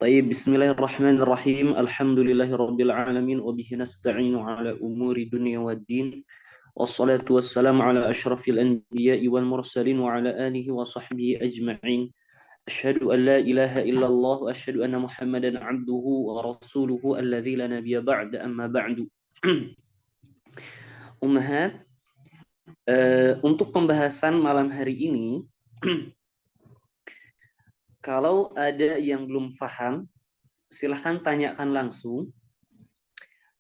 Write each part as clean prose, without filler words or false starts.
طيب بسم الله الرحمن الرحيم الحمد لله رب العالمين وبه نستعين على أمور الدنيا والدين والصلاة والسلام على أشرف الأنبياء والمرسلين وعلى آله وصحبه أجمعين أشهد أن لا إله إلا الله وأشهد أن محمدا عبده ورسوله الذي لا نبي بعد أما بعد. Ummahat, untuk pembahasan malam hari ini, kalau ada yang belum paham, silahkan tanyakan langsung.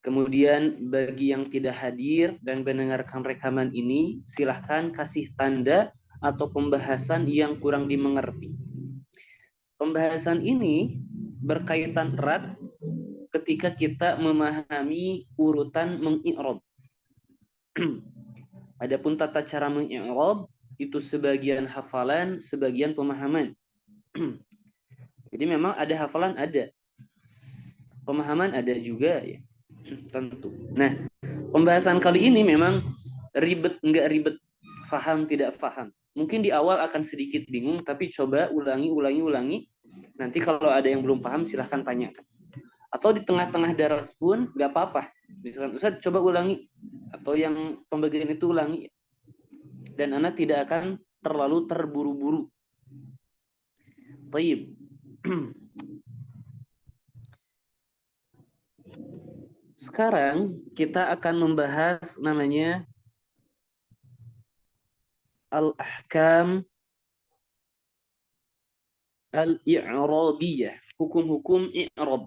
Kemudian bagi yang tidak hadir dan mendengarkan rekaman ini, silahkan kasih tanda atau pembahasan yang kurang dimengerti. Pembahasan ini berkaitan erat ketika kita memahami urutan mengi'rab. Adapun tata cara mengi'rab itu sebagian hafalan, sebagian pemahaman. Jadi memang ada hafalan, ada pemahaman, ada juga ya. Tentu. Nah, pembahasan kali ini memang ribet, enggak ribet, faham, tidak faham. Mungkin di awal akan sedikit bingung, tapi coba ulangi. Nanti kalau ada yang belum paham, silahkan tanyakan. Atau di tengah-tengah daras pun nggak apa-apa. Misalkan, Ustaz, coba ulangi. Atau yang pembagian itu ulangi. Dan Anda tidak akan terlalu terburu-buru. Baik. Sekarang kita akan membahas namanya al-ahkam al-i'rabiyah, hukum-hukum i'rab.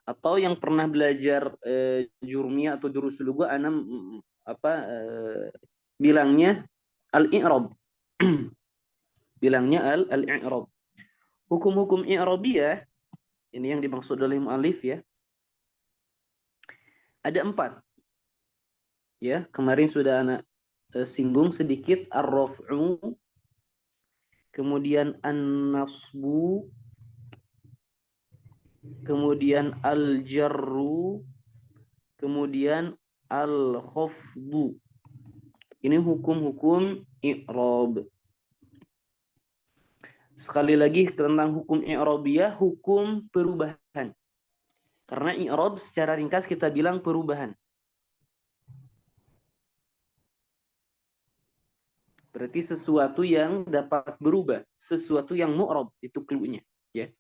Atau yang pernah belajar jurumiyah atau jurus lughah, ana bilangnya al-i'rab. Bilangnya al-i'rab. Hukum-hukum i'rabiyah ini yang dimaksud oleh mu'allif ya. Ada 4. Ya, kemarin sudah ana singgung sedikit ar-raf'u, kemudian an-nasbu, kemudian al-jarru, kemudian al-khafdu. Ini hukum-hukum i'rab. Sekali lagi tentang hukum i'rabiyah, hukum perubahan. Karena i'rab secara ringkas kita bilang perubahan. Berarti sesuatu yang dapat berubah, sesuatu yang mu'rab, itu cluenya, ya.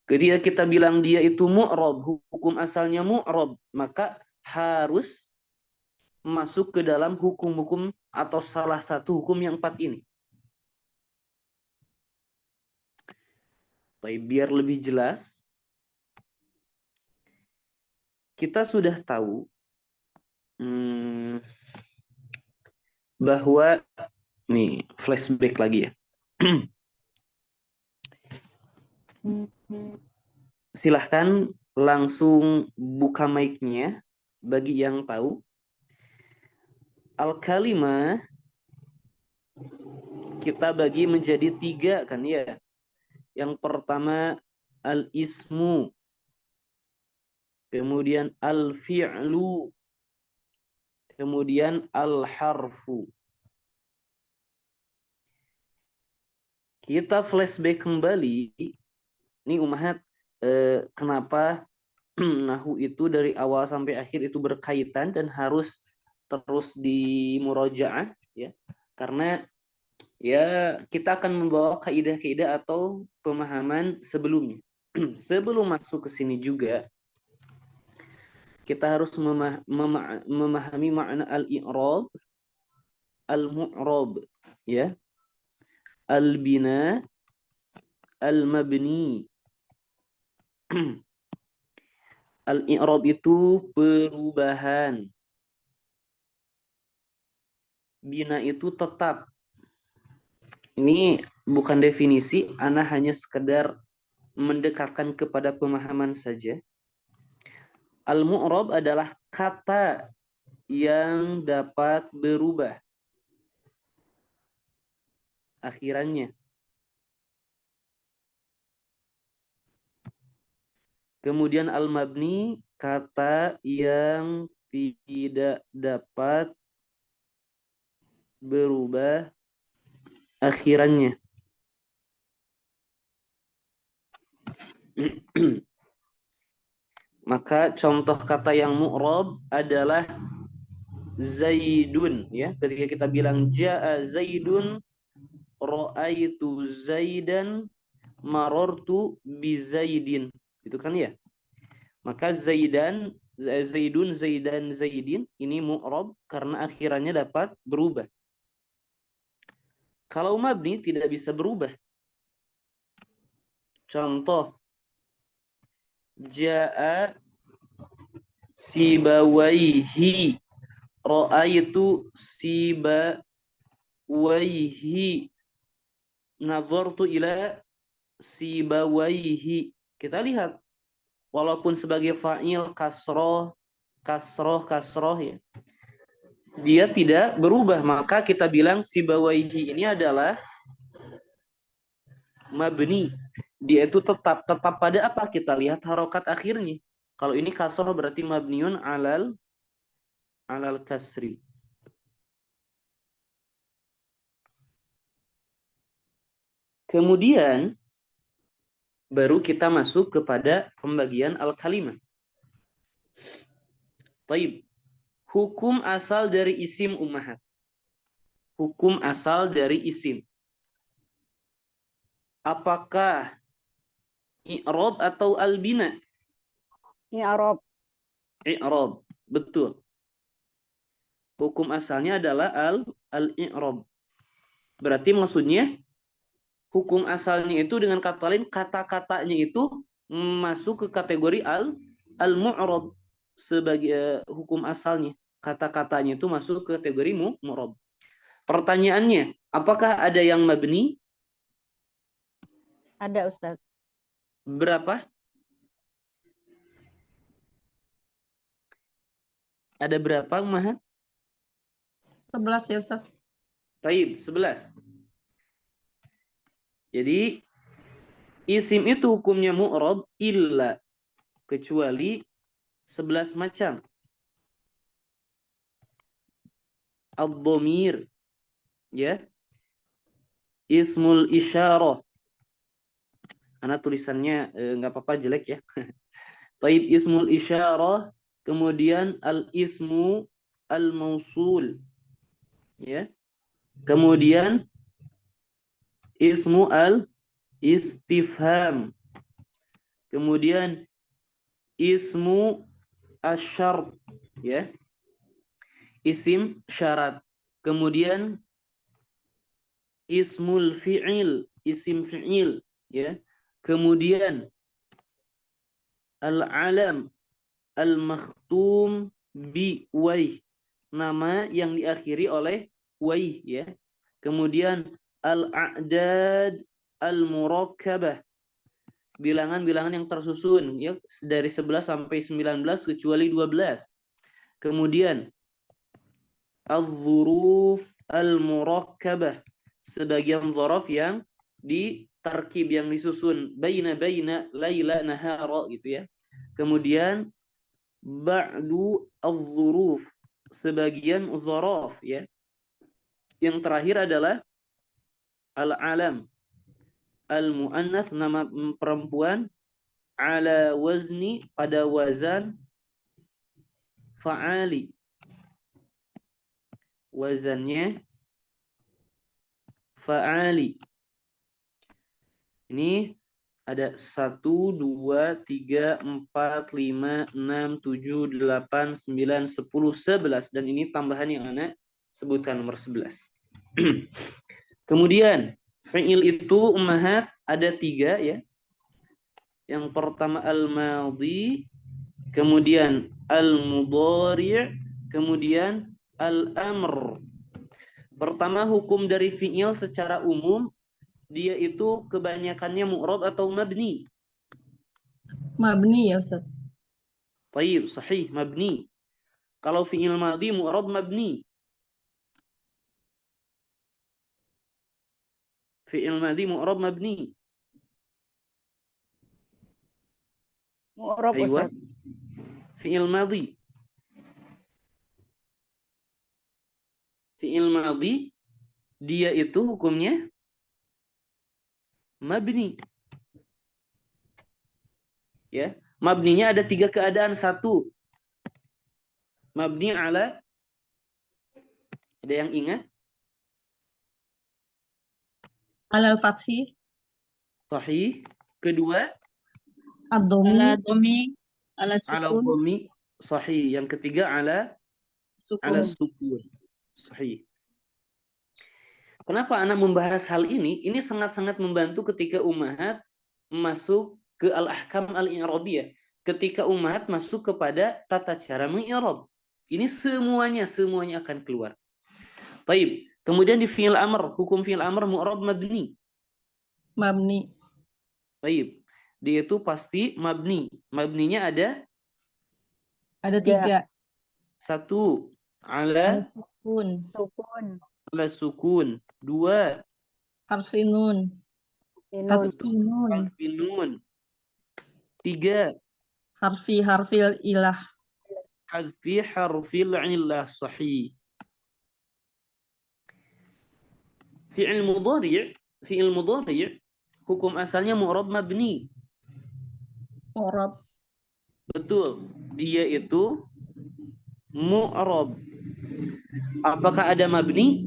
Ketika kita bilang dia itu mu'rab, hukum asalnya mu'rab, maka harus masuk ke dalam hukum-hukum atau salah satu hukum yang 4 ini. Baik, biar lebih jelas, kita sudah tahu bahwa nih flashback lagi ya. Silahkan langsung buka mic-nya bagi yang tahu. Al-kalimah kita bagi menjadi 3 kan ya. Yang pertama al-ismu, kemudian al-fi'lu, kemudian al-harfu. Kita flashback kembali. Ini ummahat, kenapa nahu itu dari awal sampai akhir itu berkaitan dan harus terus dimurojaah ya. Karena ya kita akan membawa kaidah-kaidah atau pemahaman sebelumnya. Sebelum masuk ke sini juga kita harus memahami makna al-i'rab, al-mu'rab ya, al-bina, al-mabni. Al-i'rab itu perubahan. Bina itu tetap. Ini bukan definisi, ana hanya sekedar mendekatkan kepada pemahaman saja. Al-mu'rab adalah kata yang dapat berubah akhirannya. Kemudian al-mabni, kata yang tidak dapat berubah akhirannya. Maka contoh kata yang mu'rab adalah Zaidun, ya. Ketika kita bilang jaa Zaidun, ra'aitu Zaidan, marortu bi Zaidin. Itu kan ya. Maka Zaidun, Zaidan, Zaidin ini mu'rab karena akhirannya dapat berubah. Kalau mabni tidak bisa berubah. Contoh jaa sibawaihi, ra'aitu sibawaihi, nazartu ila sibawaihi. Kita lihat walaupun sebagai fa'il kasroh ya, dia tidak berubah, maka kita bilang sibawaihi ini adalah mabni. Dia itu tetap pada apa? Kita lihat harokat akhirnya. Kalau ini kasroh berarti mabniun alal kasri. Kemudian baru kita masuk kepada pembagian al-kalimah. Taib. Hukum asal dari isim ummahat. Hukum asal dari isim. Apakah i'rab atau al-bina? I'rab. I'rab. Betul. Hukum asalnya adalah al-i'rab. Berarti maksudnya hukum asalnya itu dengan kata lain kata-katanya itu masuk ke kategori al-mu'rab sebagai hukum asalnya. Kata-katanya itu masuk ke kategori mu'rab. Pertanyaannya, apakah ada yang mabni? Ada, Ustaz. Berapa? Ada berapa, Mahat? 11 ya, Ustaz. Taib, 11. Jadi isim itu hukumnya mu'rab illa, kecuali 11 macam. Ad-dhamir, ya. Ismul isyarah. Karena tulisannya nggak apa-apa jelek ya. Taib ismul isyarah, kemudian al-ismu al-mausul, ya. Kemudian ismu al-istifham. Kemudian ismu asyart, ya. Isim syarat. Kemudian ismul fi'il, isim fi'il, ya. Kemudian al-alam al-makhtum bi waih, nama yang diakhiri oleh waih, ya. Kemudian al-a'dad al-murakkabah, bilangan-bilangan yang tersusun, ya, dari 11 sampai 19 kecuali 12. Kemudian al-dzuruf al-murakkabah, sebagian dzaraf yang ditarkib, yang disusun, baina laila nahara, gitu ya. Kemudian ba'du al-dzuruf, sebagian dzaraf, ya. Yang terakhir adalah al-alam al-muannats, nama perempuan, ala wazni, pada wazan fa'ali, wazannya fa'ali. Ini ada 1, 2, 3, 4, 5, 6, 7, 8, 9, 10, 11. Dan ini tambahan yang Ana sebutkan nomor 11. Kemudian fi'il itu ummahat ada 3, ya. Yang pertama al-madhi, kemudian al-mudhari', kemudian al-amr. Pertama, hukum dari fi'il secara umum, dia itu kebanyakannya mu'rab atau mabni? Mabni ya, Ustaz. Taib, sahih, mabni. Kalau fi'il madhi mu'rab mabni. Fi'il madhi mu'rab mabni. Mu'rab, Aywa. Ustaz. Fi'il madhi. Fi'il madhi dia itu hukumnya mabni. Ya, mabninya ada 3 keadaan. Satu, mabni ala, ada yang ingat? Alal fathi. Sahih. Kedua, Ad-dhammi. Ala domi, ala ala sukun, dhammi. Sahih. Yang ketiga, ala sukun. sukun. Sahih. Kenapa anak membahas hal ini? Ini sangat-sangat membantu ketika ummahat masuk ke al-ahkam al-i'rabiyah. Ketika ummahat masuk kepada tata cara mengi'rab. Ini semuanya akan keluar. Baik. Kemudian di fi'il amr, hukum fi'il amr mu'rab mabni. Mabni. Baik. Dia itu pasti mabni. Mabninya ada Ada 3. 1 Ala ala sukun. Sukun, sukun. 2 Harfi nun. sinun, Harfi nun. harfi nun. 3 Harfil ilah. hadfi harfil illah. Sahih. Fi'il mudhari' hukum asalnya mu'rab mabni. Mu'rab. Betul. Dia itu mu'rab. Apakah ada mabni?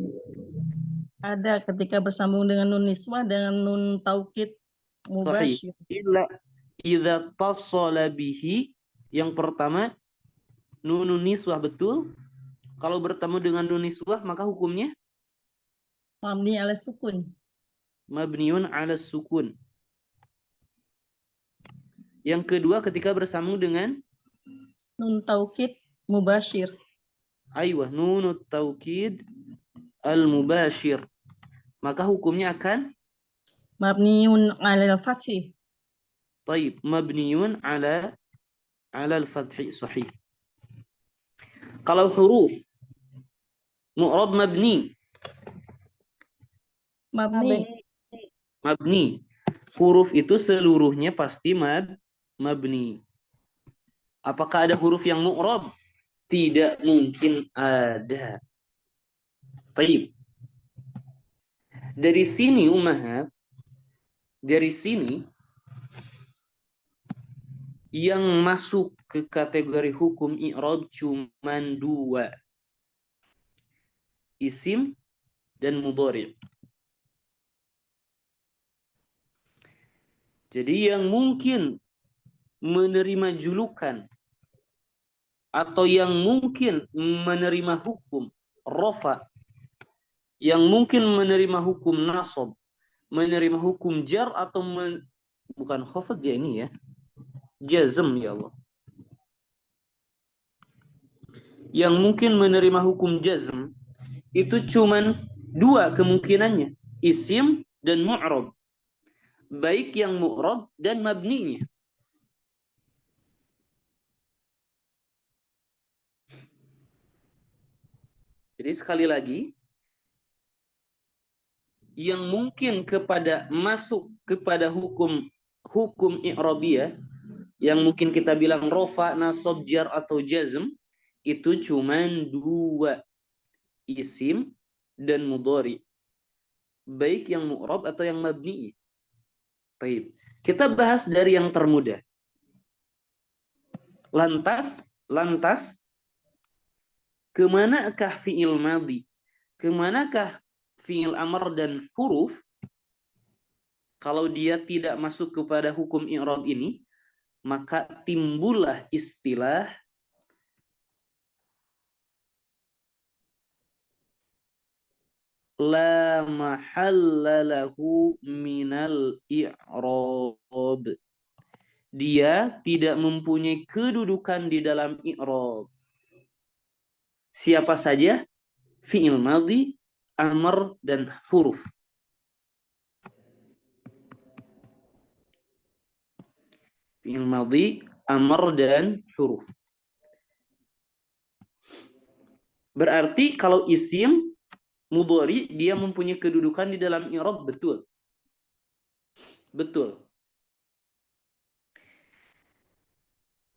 Ada ketika bersambung dengan nun niswah dengan nun taukid Sahih. mubasyir. Illa idza tassala bihi, yang pertama nun niswah, betul. Kalau bertemu dengan nun niswah maka hukumnya Mabni ala sukun. mabniun ala sukun. Yang kedua ketika bersambung dengan Nun taukid mubasyir. nunut taukid al-mubashir, maka hukumnya akan Mabniun ala fathi. taib, mabniun ala al-fathi. Sahih. Kalau huruf mu'rab mabni. Mabni. Mabni. Huruf itu seluruhnya pasti mabni. Apakah ada huruf yang mu'rab? Tidak mungkin ada. Taib. Dari sini ummahat, dari sini yang masuk ke kategori hukum i'rab cuman 2. Isim dan mudhari'. Jadi yang mungkin menerima julukan atau yang mungkin menerima hukum rafa, yang mungkin menerima hukum nasab, menerima hukum jar atau bukan khafad ya ini ya, jazm ya Allah. Yang mungkin menerima hukum jazm itu cuman 2 kemungkinannya, isim dan mu'rab. Baik yang mu'rab dan mabninya. Jadi sekali lagi, yang mungkin masuk kepada hukum i'rabiyah, yang mungkin kita bilang rofa, nasab, jar atau jazm, itu cuman 2, isim dan mudhari. Baik yang mu'rab atau yang mabni. Baik. Kita bahas dari yang termudah. Lantas kemanakah fi'il madhi? Kemanakah fi'il amr dan huruf kalau dia tidak masuk kepada hukum i'rab ini? Maka timbullah istilah la mahalla lahu minal i'rab. Dia tidak mempunyai kedudukan di dalam i'rab. Siapa saja? Fi'il madhi, amr, dan huruf. Fi'il madhi, amr, dan huruf. Berarti kalau isim mudhari dia mempunyai kedudukan di dalam i'rab, betul. Betul.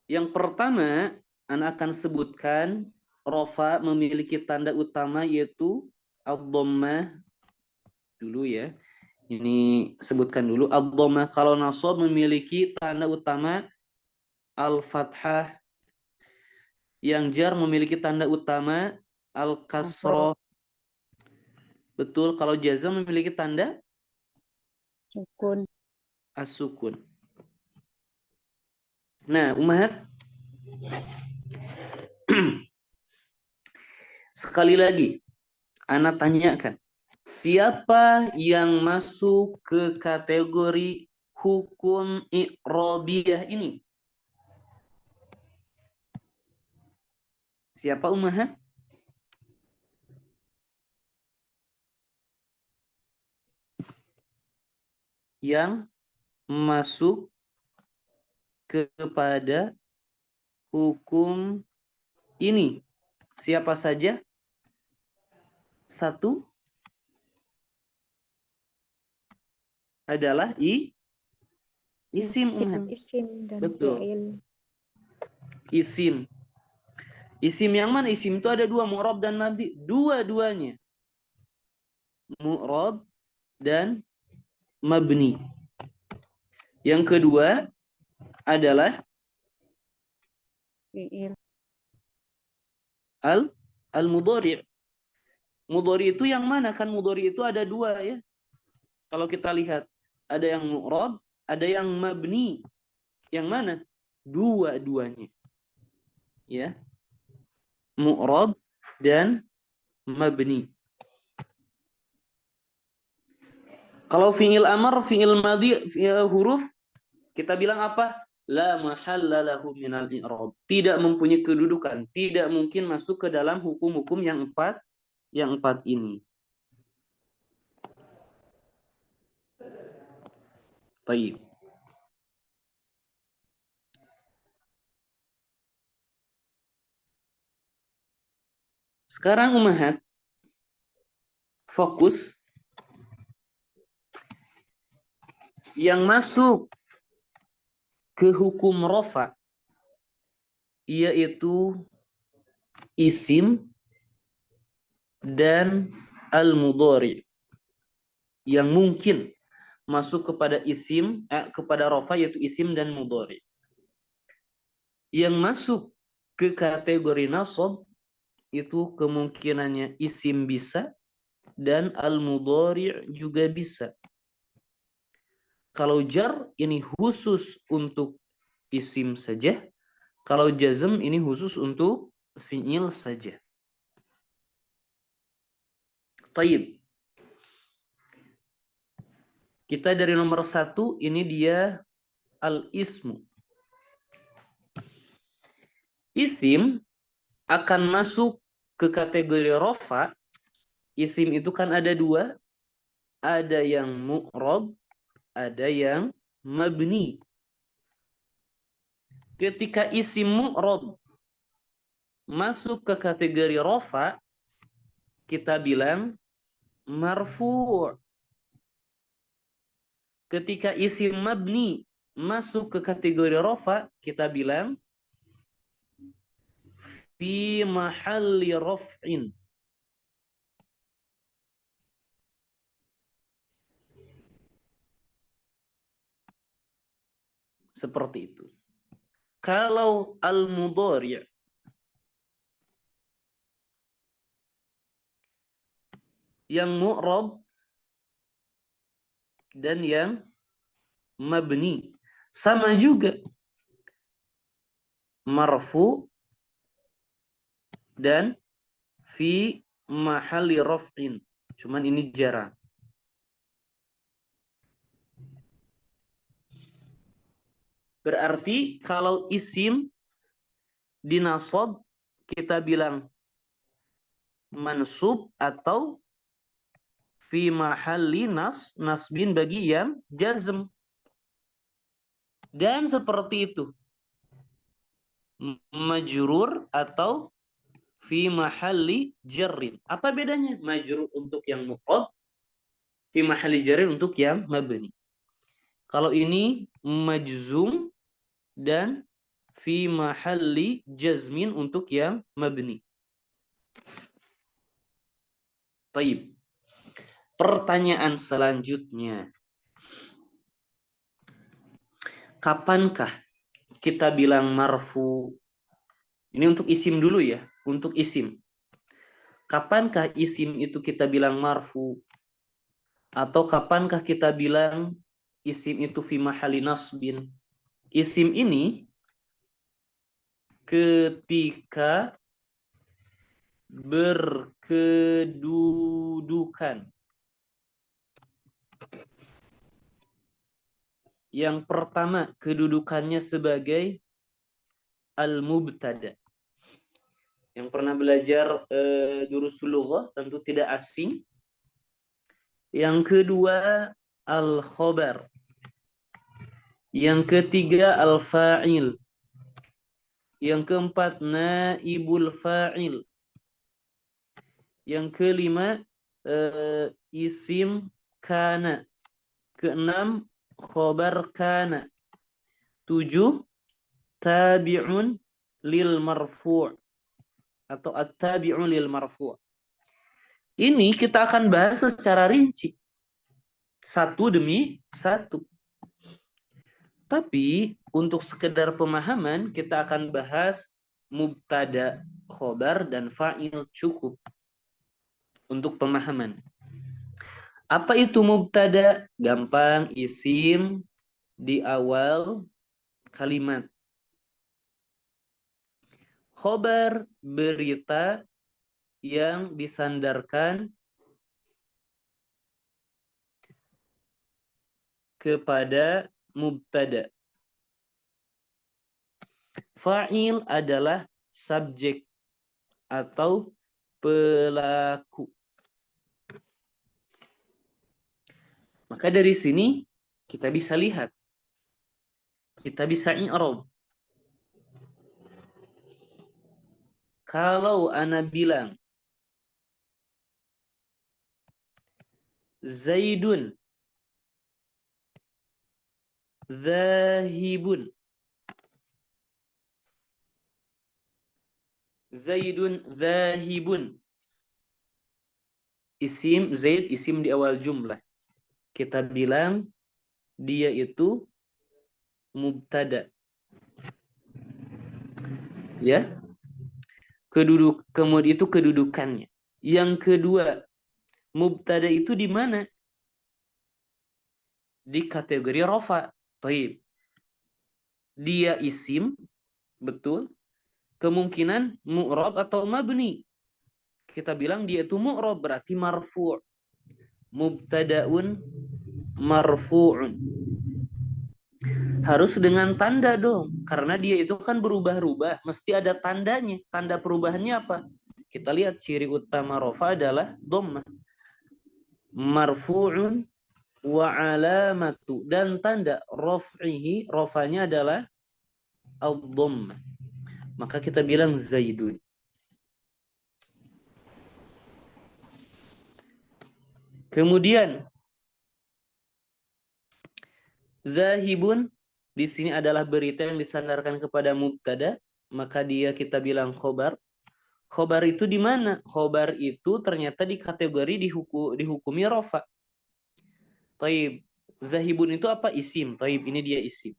Yang pertama, Anda akan sebutkan rofa memiliki tanda utama yaitu ad-dhammah dulu ya. Ini sebutkan dulu. Ad-dhammah kalau nasab memiliki tanda utama al-fathah, yang jar memiliki tanda utama al-kasrah. Betul, kalau jazm memiliki tanda Sukun. as-sukun. Nah, Ummahat, sekali lagi ana tanyakan, siapa yang masuk ke kategori hukum i'rabiyah ini? Siapa, Ummahat? Yang masuk kepada hukum ini. Siapa saja? Satu adalah isim, Ummahat. Isim dan Betul. fi'il. Isim. Isim yang mana? Isim itu ada dua, mu'rab dan mabni. Dua-duanya. Mu'rab dan mabni. Yang kedua adalah Fi'il. al-mudhari'. Mudhari itu yang mana? Kan mudhari itu ada dua ya. Kalau kita lihat, ada yang mu'rab, ada yang mabni. Yang mana? Dua-duanya. Ya. Mu'rab dan mabni. Kalau fi'il amr, fi'il madhi, huruf, kita bilang apa? La mahalla lahu minal i'rab. Tidak mempunyai kedudukan, tidak mungkin masuk ke dalam hukum-hukum yang empat ini. Baik. Sekarang Ummahat, fokus yang masuk ke hukum rafa, yaitu isim dan al-mudhari. Yang mungkin masuk kepada isim, kepada rafa, yaitu isim dan mudhari. Yang masuk ke kategori nasab itu kemungkinannya isim bisa dan al-mudhari juga bisa. Kalau jar ini khusus untuk isim saja, kalau jazm ini khusus untuk fi'il saja. Taib. Kita dari nomor 1, ini dia al-ismu. Isim akan masuk ke kategori rafa. Isim itu kan ada dua, ada yang mu'rab, ada yang mabni. Ketika isim mu'rab masuk ke kategori rafa, kita bilang marfu'. Ketika isim mabni masuk ke kategori rafa, kita bilang fi mahalli raf'in. Seperti itu. Kalau al-mudhari' yang mu'rab dan yang mabni sama juga, marfu dan fi mahalli raf'in. Cuman ini jarang. Berarti kalau isim dinasab kita bilang mansub atau fi mahalli nasbin bagi yang jazm. Dan seperti itu. Majrur atau fi mahalli jarrin. Apa bedanya? Majrur untuk yang mu'rab, fi mahalli jarrin untuk yang mabni. Kalau ini majzum dan fi mahalli jazmin untuk yang mabni. Taib. Pertanyaan selanjutnya. Kapankah kita bilang marfu? Ini untuk isim dulu ya, untuk isim. Kapankah isim itu kita bilang marfu? Atau kapankah kita bilang isim itu fi mahali nasbin? Isim ini ketika berkedudukan. Yang pertama, kedudukannya sebagai al-mubtada. Yang pernah belajar durusul lughah tentu tidak asing. Yang kedua, al-khobar. Yang ketiga, al-fa'il. Yang keempat, naibul fa'il. Yang kelima, isim kana. Keenam, khobar kana. 7, tabi'un lil marfu' atau at-tabi'un lil marfu'. Ini kita akan bahas secara rinci. Satu demi satu. Tapi untuk sekedar pemahaman kita akan bahas mubtada, khobar, dan fa'il cukup untuk pemahaman. Apa itu mubtada? Gampang, isim di awal kalimat. Khobar, berita yang disandarkan kepada mubtada. Fa'il adalah subjek atau pelaku. Maka dari sini kita bisa lihat, kita bisa i'rab. Kalau ana bilang Zaidun zahibun. Zaidun zahibun. Isim Zaid, isim di awal jumlah. Kita bilang dia itu mubtada. Ya. Kemudian itu kedudukannya. Yang kedua, mubtada itu di mana? Di kategori rafa. Taib. Dia isim, betul. Kemungkinan mu'rab atau mabni. Kita bilang dia itu mu'rab, berarti marfu'. Mubtada'un marfu'un. Harus dengan tanda dong, karena dia itu kan berubah-ubah, mesti ada tandanya. Tanda perubahannya apa? Kita lihat ciri utama rafa adalah dhammah. Marfu'un wa alamatu, dan tanda raf'ihi, rafanya adalah ad-dhammah. Maka kita bilang Zaidun. Kemudian zahibun di sini adalah berita yang disandarkan kepada mubtada, maka dia kita bilang khobar. Khobar itu di mana? Khobar itu ternyata di kategori dihukumi rafa. Taib. Zahibun itu apa? Isim. Taib, ini dia isim.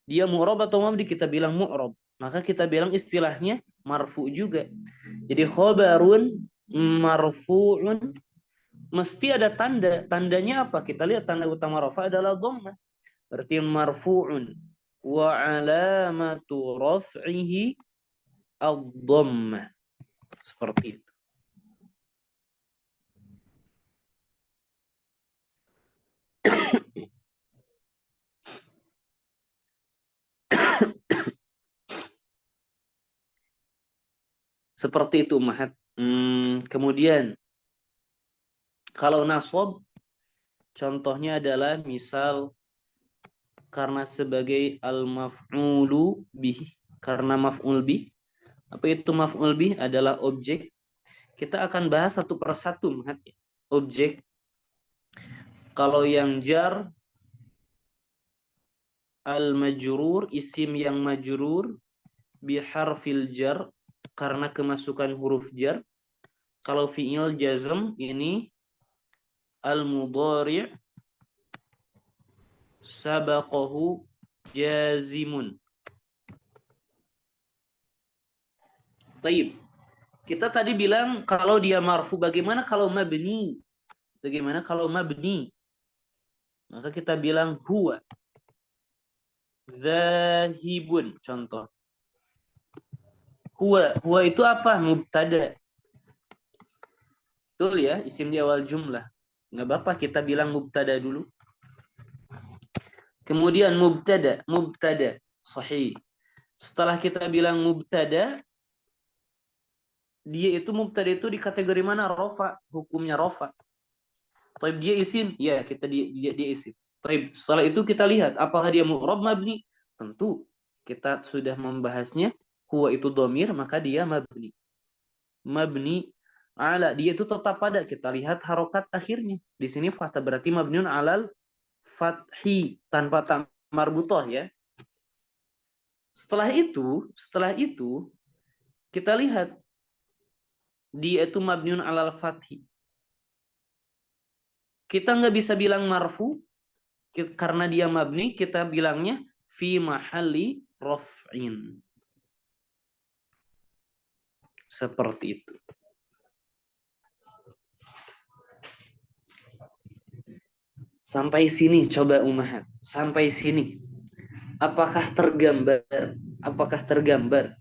Dia mu'rab atau mabni? Kita bilang mu'rab. Maka kita bilang istilahnya marfu juga. Jadi khobarun marfu'un mesti ada tanda. Tandanya apa? Kita lihat tanda utama rafa adalah dhammah. Berarti marfu'un wa alamatu raf'ihi ad-dhammah. Seperti itu. Seperti itu, Mahat. Kemudian kalau nasab contohnya adalah misal karena sebagai al-maf'ulu bih, karena maf'ul bih. Apa itu maf'ul bih? Adalah objek. Kita akan bahas satu persatu, Mahat. Objek. Kalau yang jar al-majrur, isim yang majrur biharfil jar, karena kemasukan huruf jar. Kalau fi'il jazm ini al-mudhari' sabaqahu jazimun. Taib. Kita tadi bilang kalau dia marfu, bagaimana kalau mabni? Bagaimana kalau mabni? Maka kita bilang huwa zahibun, contoh. Huwa itu apa? Mubtada. Betul ya, isim di awal jumlah. Nggak apa-apa kita bilang mubtada dulu. Kemudian mubtada, sahih. Setelah kita bilang mubtada, dia itu mubtada itu di kategori mana? Rofa, hukumnya rofa. Taib dia isim, ya kita dia isim. Taib setelah itu kita lihat apakah dia mu'rab mabni? Tentu kita sudah membahasnya. Huwa itu dhamir, maka dia mabni. Mabni ala, dia itu tetap pada. Kita lihat harokat akhirnya. Di sini fathah berarti mabniun alal fathi tanpa ta marbutoh ya. Setelah itu kita lihat dia itu mabniun alal fathi. Kita nggak bisa bilang marfu karena dia mabni, kita bilangnya fi mahalli raf'in. Seperti itu. Sampai sini coba Umahat. Sampai sini. Apakah tergambar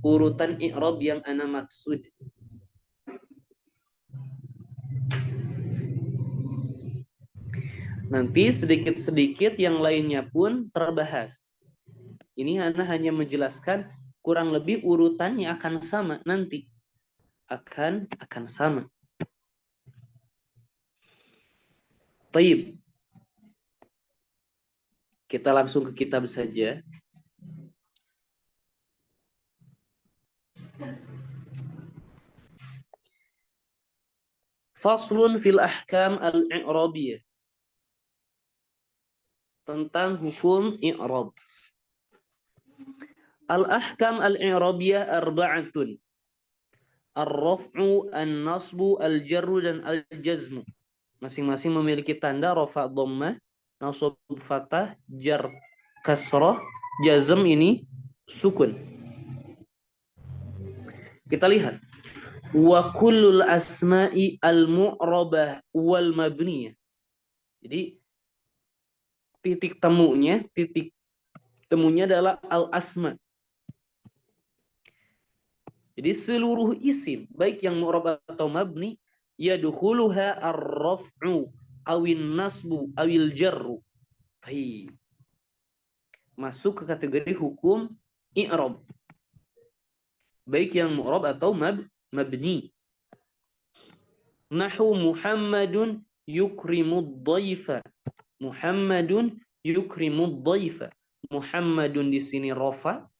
urutan i'rab yang ana maksud? Nanti sedikit-sedikit yang lainnya pun terbahas. Ini ana hanya menjelaskan kurang lebih urutannya akan sama nanti. Akan sama. Taib. Kita langsung ke kitab saja. Faslun fil ahkam al-i'rabiyah. Tentang hukum i'rab. Al-ahkam al-i'rabiyah arba'atun. Ar-raf'u, an-nasbu, al-jarru, dan al-jazmu. Masing-masing memiliki tanda rafa' dhammah, nasab fathah, jar kasrah, jazm ini sukun. Kita lihat. Wa kullul asma'i al-mu'rabah wal mabniyah. Jadi titik temunya adalah al-asma. Jadi seluruh isim baik yang mu'rab atau mabni yadkhuluha ar-raf'u awin nasbu awil jarru. Baik. Masuk ke kategori hukum i'rab. Baik yang mu'rab atau mabni. Nahu Muhammadun yukrimud dhaifa. Muhammadun yukrimud dhaifa. Muhammadun di sini rafa,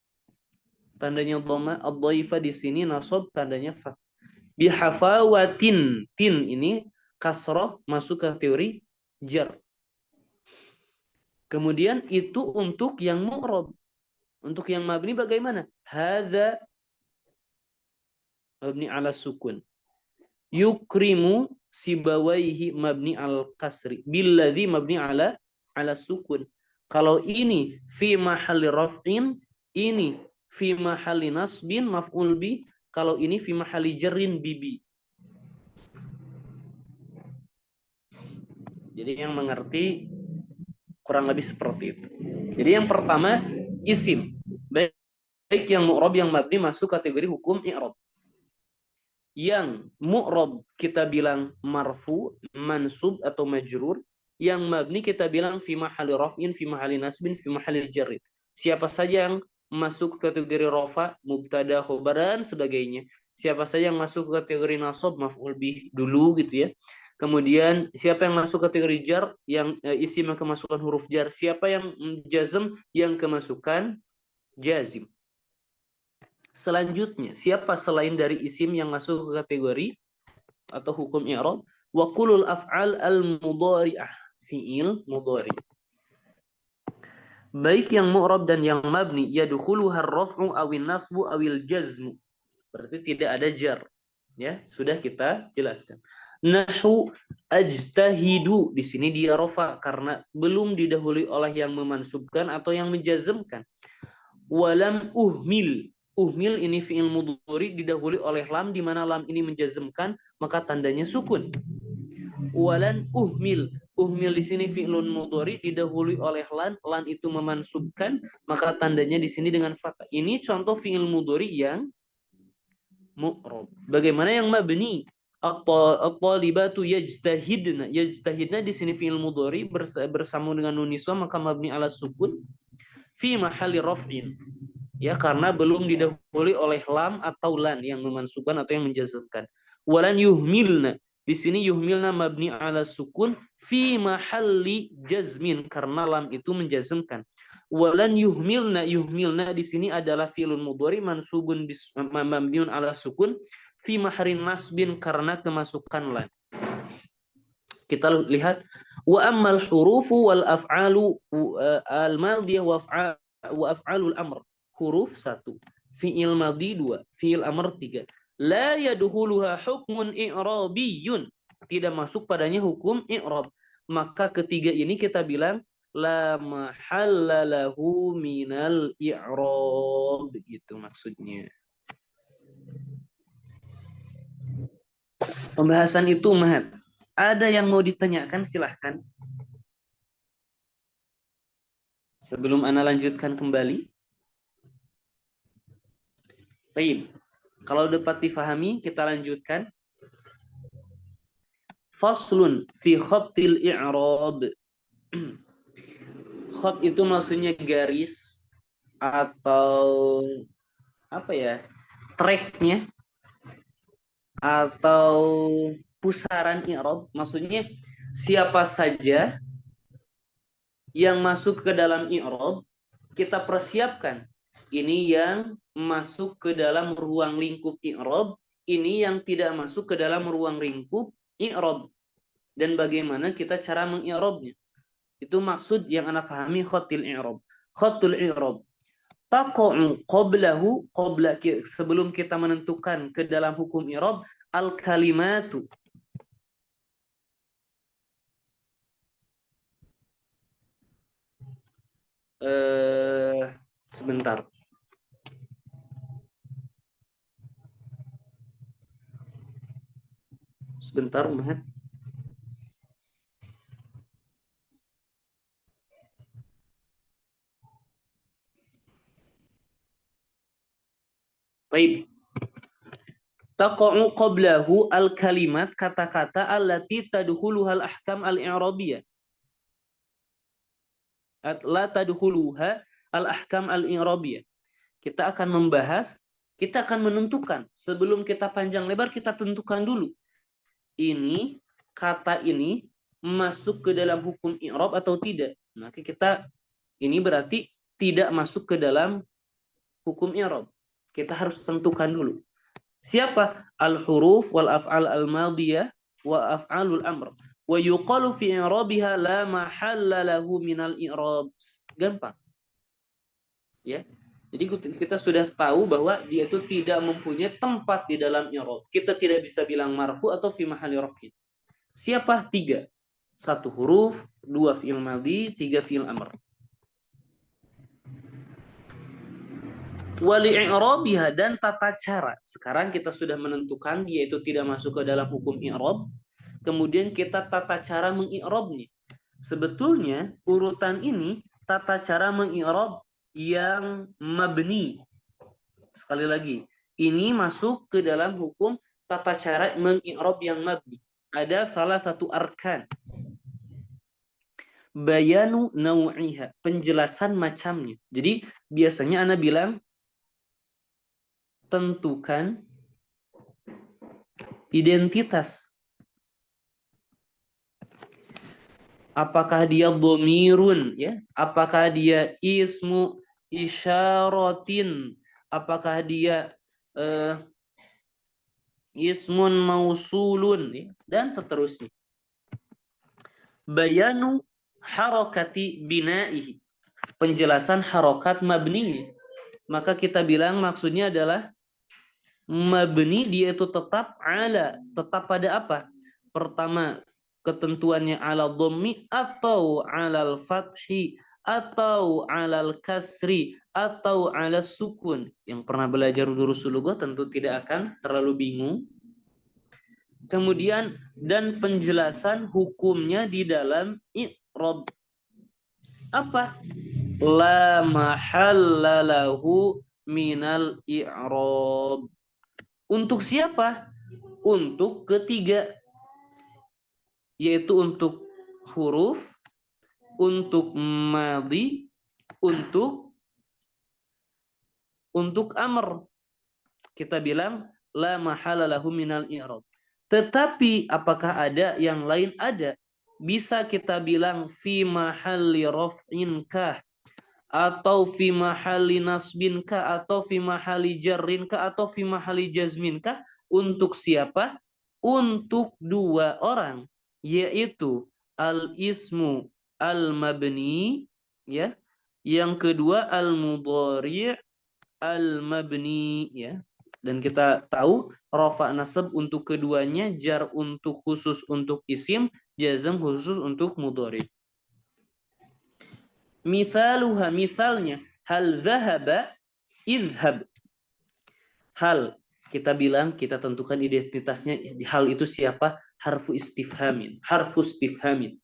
tandanya dhamma, ad-dhaifa di sini nasab, tandanya fa. Bihafawatin, tin ini kasrah masuk kategori jar. Kemudian itu untuk yang mu'rab. Untuk yang mabni bagaimana? Hadza mabni ala sukun. Yukrimu sibawaihi mabni al kasri. Billadhi mabni ala sukun. Kalau ini fi mahalli raf'in, ini fi mahalli nasbin maf'ul bi, kalau ini fi mahalli jarrin bibi. Jadi yang mengerti kurang lebih seperti itu. Jadi yang pertama isim, baik yang mu'rab yang mabni masuk kategori hukum i'rab. Yang mu'rab kita bilang marfu, mansub atau majrur. Yang mabni kita bilang fi mahalli raf'in, fi mahalli nasbin, fi mahalli jarrin. Siapa saja yang masuk kategori rafa, mubtada, khobar, dan sebagainya. Siapa saja yang masuk kategori nasab, maf'ul bih dulu gitu ya. Kemudian siapa yang masuk kategori jar, yang isim yang kemasukan huruf jar. Siapa yang jazm, yang kemasukan jazim. Selanjutnya, siapa selain dari isim yang masuk ke kategori atau hukum i'rab? Wa qulul af'al al-mudhari'ah, fi'il mudhari'. Baik yang mu'rab dan yang mabni yadkhuluha ar-raf'u awin nasbu awil jazmu. Berarti tidak ada jar. Ya, sudah kita jelaskan. Nahu ajtahidu, di sini dia rofa karena belum didahului oleh yang memansubkan atau yang menjazmkan. Walam uhmil, uhmil ini fi'il mudhari didahului oleh lam, di mana lam ini menjazmkan maka tandanya sukun. Walan uhmil, uhmil di sini fi'lun mudhari didahului oleh lan, lan itu memansubkan maka tandanya di sini dengan fathah. Ini contoh fi'il mudhari yang mu'rab. Bagaimana yang mabni? At-talibatu yajtahidna. Yajtahidna di sini fi'il mudhari bersambung dengan nun niswa maka mabni ala sukun fi mahalli raf'in. Ya, karena belum didahului oleh lam atau lan yang memansubkan atau yang menjazmkan. Walan yuhmilna. Di sini yuhmilna mabni ala sukun fi mahalli jazmin karena lam itu menjazmkan. Walan yuhmilna, yuhmilna di sini adalah fi'lun mudhari mansubun mabniun ala sukun fi maharin nasbin karena kemasukan lan. Kita lihat wa ammal hurufu wal af'alu al madiyah wa af'alul amr. Huruf 1, fi'il madhi 2, fi'il amr 3. La yadkhuluha hukmun i'rabiyyun. Tidak masuk padanya hukum i'rab. Maka ketiga ini kita bilang la mahalla lahu minal i'rab, gitu maksudnya. Pembahasan itu Mahat. Ada yang mau ditanyakan silahkan. Sebelum Ana lanjutkan kembali. Baik. Kalau dapat difahami kita lanjutkan. Faslun fi khattil i'rab. Khat itu maksudnya garis atau apa ya? Tracknya atau pusaran i'rab, maksudnya siapa saja yang masuk ke dalam i'rab kita persiapkan. Ini yang masuk ke dalam ruang lingkup i'rab, ini yang tidak masuk ke dalam ruang lingkup i'rab, dan bagaimana kita cara mengi'rabnya. Itu maksud yang Anda pahami khatil i'rab. Khatul i'rab taqa'u qablahu, sebelum kita menentukan ke dalam hukum i'rab, al kalimatu. Sebentar. Sebentar, Mahat. Baik. Taqa'u qablahu al-kalimat, kata-kata allati tadkhuluha al-ahkam al-i'rabiyah. La tadkhuluha al-ahkam al-i'rabiyah. Kita akan membahas, kita akan menentukan. Sebelum kita panjang lebar, kita tentukan dulu. Ini, kata ini masuk ke dalam hukum i'rab atau tidak. Maka kita, ini berarti tidak masuk ke dalam hukum i'rab. Kita harus tentukan dulu. Siapa? Al-huruf wal af'al al-madiyah wa af'alul amr. Wa yuqalu fi i'rabiha la mahalla lahu minal i'rab. Gampang. Ya. Jadi kita sudah tahu bahwa dia itu tidak mempunyai tempat di dalam i'rab. Kita tidak bisa bilang marfu atau fi mahalli raf'in. Siapa? 3. 1 huruf, 2 fi'il madhi, 3 fi'il amr. Wali i'rabiha, dan tata cara. Sekarang kita sudah menentukan dia itu tidak masuk ke dalam hukum i'rab. Kemudian kita tata cara mengi'rabnya. Sebetulnya urutan ini tata cara mengi'rab yang mabni. Sekali lagi, ini masuk ke dalam hukum tata cara mengi'rab yang mabni. Ada salah satu arkan. Bayanu naw'iha, penjelasan macamnya. Jadi biasanya Ana bilang tentukan identitas. Apakah dia dhamirun, ya? Apakah dia ismu isyaratin? Apakah dia ismun mausulun, ya? Dan seterusnya. Bayanu harakati binaihi, penjelasan harokat mabninya. Maka kita bilang maksudnya adalah mabni, dia itu tetap ala, tetap pada apa? Pertama, ketentuannya ala dhammi atau alal fathi atau alal kasri atau ala sukun. Yang pernah belajar durusul lugah tentu tidak akan terlalu bingung. Kemudian dan penjelasan hukumnya di dalam i'rab. Apa? La mahalla lahu minal i'rab. Untuk siapa? Untuk ketiga, yaitu untuk huruf, untuk madhi, untuk amr. Kita bilang la mahala lahu minal i'rab. Tetapi apakah ada yang lain? Ada. Bisa kita bilang fi mahalli raf'in kah, atau fi mahalli nasbin kah, atau fi mahalli jarrin kah, atau fi mahalli jazmin kah. Untuk siapa? Untuk dua orang, yaitu al-ismu al-mabni, ya. Yang kedua al-mudhari' al-mabni, ya. Dan kita tahu rafa nasab untuk keduanya, jar untuk khusus untuk isim, jazm khusus untuk mudhari'. Misaluha, misalnya, hal zahaba idhab. Hal, kita bilang, kita tentukan identitasnya, hal itu siapa? Harfu istifhamin. Harfu istifhamin.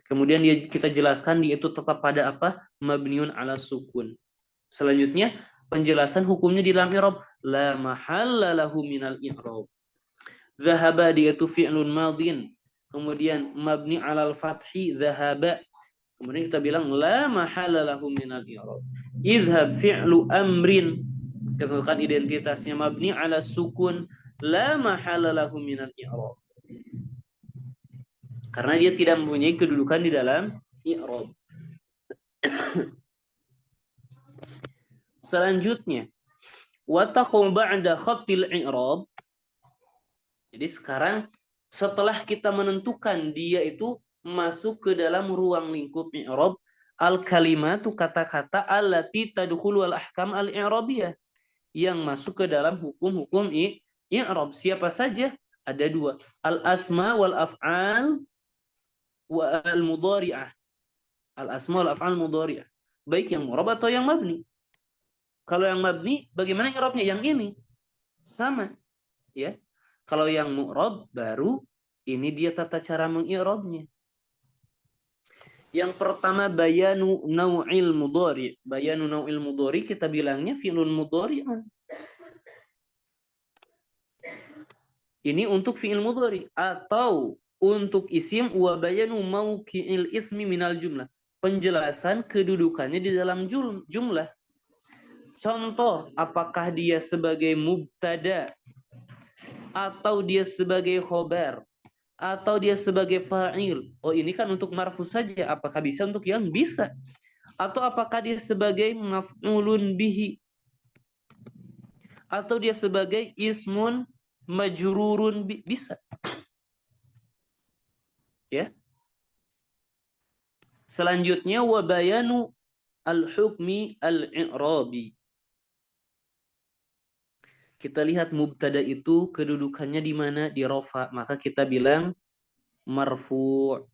Kemudian kita jelaskan dia itu tetap pada apa? Mabniun ala sukun. Selanjutnya, penjelasan hukumnya di dalam i'rab. La mahalla lahu minal i'rab. Zahaba dia itu fi'lun madin. Kemudian mabni alal fathi zahaba. Kemudian kita bilang la mahalla lahu minal i'rab. Idhab fi'lu amrin. Tentukan identitasnya mabni ala sukun. La mahalla lahu minal i'rab. Karena dia tidak mempunyai kedudukan di dalam i'rab. Selanjutnya, wa taqum ba'da khattil i'rab. Jadi sekarang setelah kita menentukan dia itu masuk ke dalam ruang lingkup i'rab, al-kalimatu kata-kata allati tadkhulu al-ahkam al-i'rabiyah, yang masuk ke dalam hukum-hukum i'rab. Siapa saja? Ada dua. Al-asma wal af'al wa al-mudhari'ah. Al-asma wal af'al mudhari'ah. Baik yang mu'rab atau yang mabni. Kalau yang mabni, bagaimana i'rabnya? Yang ini. Sama. Ya. Kalau yang mu'rab baru ini dia tata cara mengi'rabnya. Yang pertama bayanu nau'il mudhari. Bayanu nau'il mudhari kita bilangnya fi'lun mudhari'an. Ini untuk fi'il mudhari atau untuk isim wa bayanu mauqi'il ismi minal jumlah. Penjelasan kedudukannya di dalam jumlah. Contoh, apakah dia sebagai mubtada, atau dia sebagai khobar, atau dia sebagai fa'il. Oh, ini kan untuk marfu saja. Apakah bisa untuk yang? Bisa. Atau apakah dia sebagai maf'ulun bihi, atau dia sebagai ismun majrurun bisa. Ya. Selanjutnya wa bayanu al-hukmi al-i'rabi. Kita lihat mubtada itu kedudukannya di mana? Di rafa. Maka kita bilang marfu'.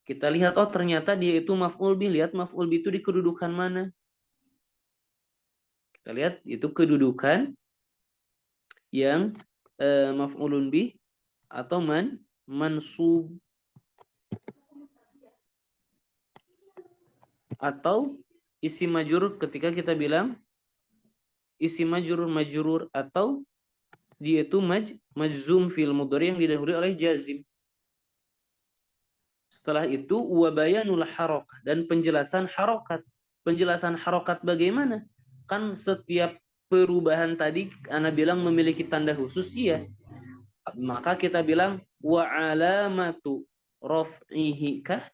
Kita lihat, oh ternyata dia itu maf'ul bih. Lihat maf'ul bih itu di kedudukan mana? Kita lihat itu kedudukan yang maf'ulun bih atau mansub, atau isim majrur ketika kita bilang isim majrur, atau dia itu majzum fil mudhari yang didahului oleh jazim. Setelah itu wa bayanul harakah, dan penjelasan harokat. Penjelasan harokat bagaimana? Kan setiap perubahan tadi ana bilang memiliki tanda khusus, iya. Maka kita bilang wa alamatu raf'ihi kah,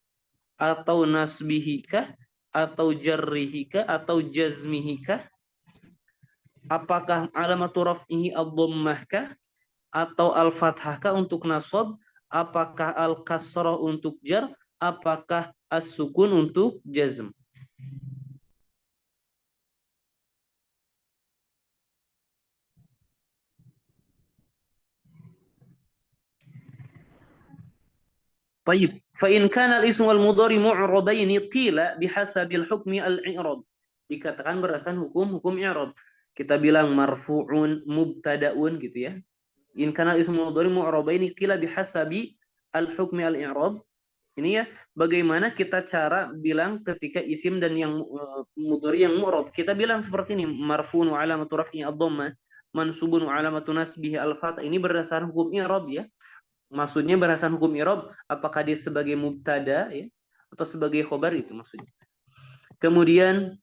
atau nasbihi kah, atau jarrihi kah, atau jazmihi kah? Apakah alamatu raf'ihi ad-dhammah kah, atau al-fathah kah untuk nasab? Apakah al-kasrah untuk jar? Apakah as-sukun untuk jazm? طيب فإن كان الاسم والمضارع معربين قيل بحسب الحكم الإعراب. Dikatakan berdasarkan hukum i'rab. Kita bilang marfu'un, mubtada'un gitu ya. In kana ismul mudhari mu'rabaini qila bihasabi al-hukmi al-i'rab. Ini ya, bagaimana kita cara bilang ketika isim dan yang mudhari yang mu'rab. Kita bilang seperti ini, marfu'un wa alamatu raf'i ad-dhammah, mansubun wa alamatu nasbihi al-fath. Ini berdasarkan hukum i'rab ya. Maksudnya berdasarkan hukum i'rab, apakah dia sebagai mubtada ya atau sebagai khobar, itu maksudnya. Kemudian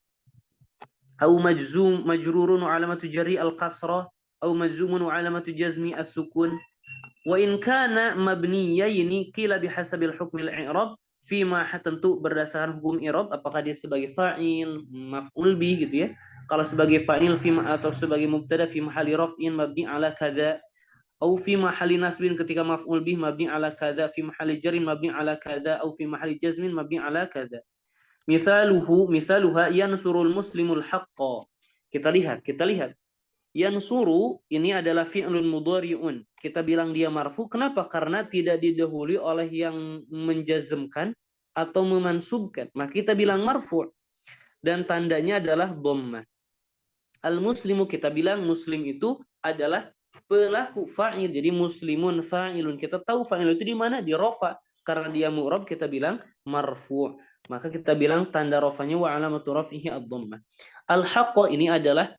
au majzum majrurun wa alamatu jarri al-kasrah au majzumun wa alamatu jazmi as-sukun. Wa in kana mabniyaini qila bihasabil hukmi al-i'rab fima tentu berdasarkan hukum i'rab, apakah dia sebagai fa'il, maf'ul bih gitu ya. Kalau sebagai fa'il fi atau sebagai mubtada fi mahalli raf'in mabni ala kadza, au fi mahalli nasbin ketika maf'ul bih mabni ala kadza, fi mahalli jarrin mabni ala kadza, au fi mahalli jazmin mabni ala kadza. Mithaluha yansurul muslimul haqqa. Kita lihat. Yansuru ini adalah fi'lun mudhari'un. Kita bilang dia marfu. Kenapa? Karena tidak didahului oleh yang menjazmkan atau memansubkan. Maka kita bilang marfu. Dan tandanya adalah dhammah. Al-muslimu kita bilang muslim itu adalah pelaku fa'il. Jadi muslimun fa'ilun. Kita tahu fa'il itu di mana? Di rafa. Karena dia mu'rab kita bilang marfu'. Maka kita bilang tanda rafanya wa alamatu raf'ihi ad-dhammah. Al-haqqa ini adalah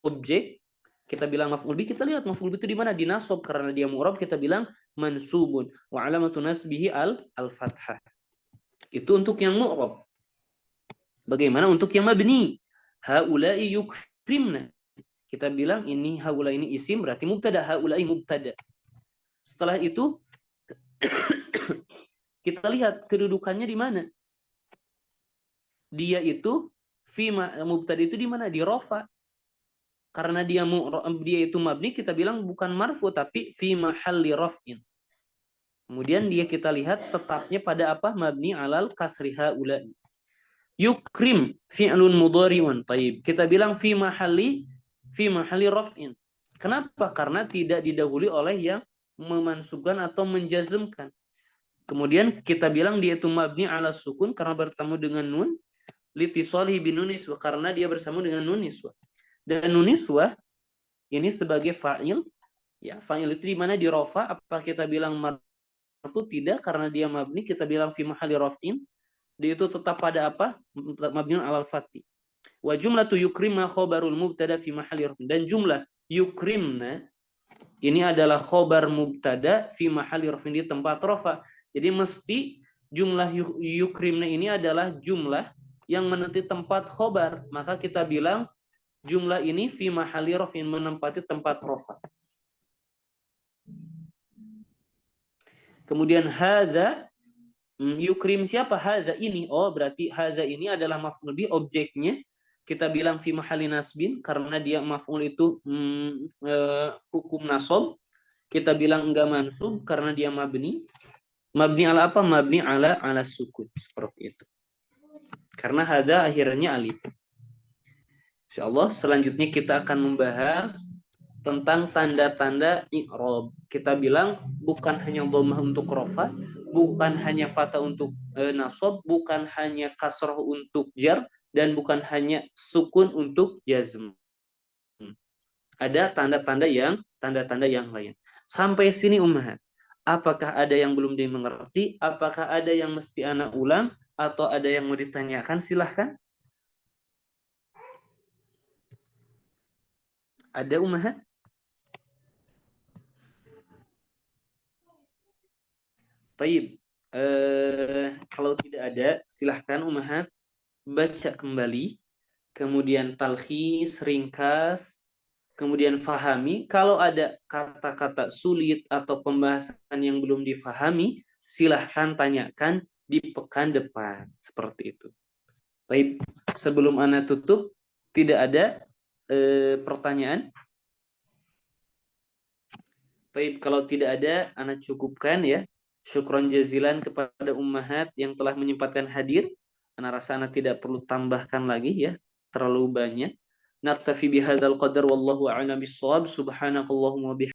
objek. Kita bilang maf'ul bih, kita lihat maf'ul bih itu di mana? Di nasab, karena dia mu'rab kita bilang mansubun wa alamatu nasbihi al-fathah. Itu untuk yang mu'rab. Bagaimana untuk yang mabni? Haula'i yukrimna. Kita bilang ini haula'i ini isim, berarti mubtada, haula'i mubtada. Setelah itu kita lihat kedudukannya di mana? Dia itu fi mubtada itu di mana? Di rafa. Karena dia itu mabni, kita bilang bukan marfu tapi fi mahalli raf'in. Kemudian dia kita lihat tetapnya pada apa? Mabni alal kasri haula'i. Yukrim fi'lun mudhari'un. Taib. Kita bilang fi mahalli raf'in. Kenapa? Karena tidak didahului oleh yang memansubkan atau menjazmkan. Kemudian kita bilang dia itu mabni ala sukun karena bertemu dengan nun, litisalihi bin nuniswa karena dia bersama dengan nuniswa. Dan nuniswa ini sebagai fa'il, ya fa'il itu di mana? Di rafa. Apa kita bilang marfu? Tidak, karena dia mabni kita bilang fi mahalli raf'in. Dia itu tetap pada apa? Mabniun alal fathi. Wa jumlatu yukrimna khabarul mubtada fi mahalli raf'in. Dan jumlah yukrimna ini adalah khobar mubtada fi mahalli raf'in, di tempat rafa. Jadi mesti jumlah yukrimna ini adalah jumlah yang menempati tempat khobar. Maka kita bilang jumlah ini fi mahalli raf'in, menempati tempat rafa. Kemudian hadza yukrim siapa? Hadza ini. Oh, berarti hadza ini adalah maf'ul bih, objeknya kita bilang fi mahalli nasbin karena dia maf'ul itu hukum nasab. Kita bilang enggak mansub karena dia mabni. Mabni ala apa? Mabni ala sukun. Seperti itu. Karena hadza akhirnya alif. Insyaallah selanjutnya kita akan membahas tentang tanda-tanda i'rab. Kita bilang bukan hanya dhammah untuk rafa, bukan hanya fatha untuk nasab, bukan hanya kasrah untuk jar, dan bukan hanya sukun untuk jazm. Ada tanda-tanda yang lain. Sampai sini ummahat. Apakah ada yang belum dimengerti? Apakah ada yang mesti ana ulang? Atau ada yang mau ditanyakan? Silahkan. Ada ummahat? Taib. Kalau tidak ada, silahkan ummahat baca kembali, kemudian talkhis, ringkas, kemudian fahami. Kalau ada kata-kata sulit atau pembahasan yang belum difahami, silahkan tanyakan di pekan depan. Seperti itu. Taib. Sebelum ana tutup, tidak ada pertanyaan? Taib. Kalau tidak ada, ana cukupkan ya. Syukron jazilan kepada ummahat yang telah menyempatkan hadir. Ana rasa ana tidak perlu tambahkan lagi ya, terlalu banyak. Naktafi bihadzal qadar wallahu a'lam bissawab. Subhanakallahumma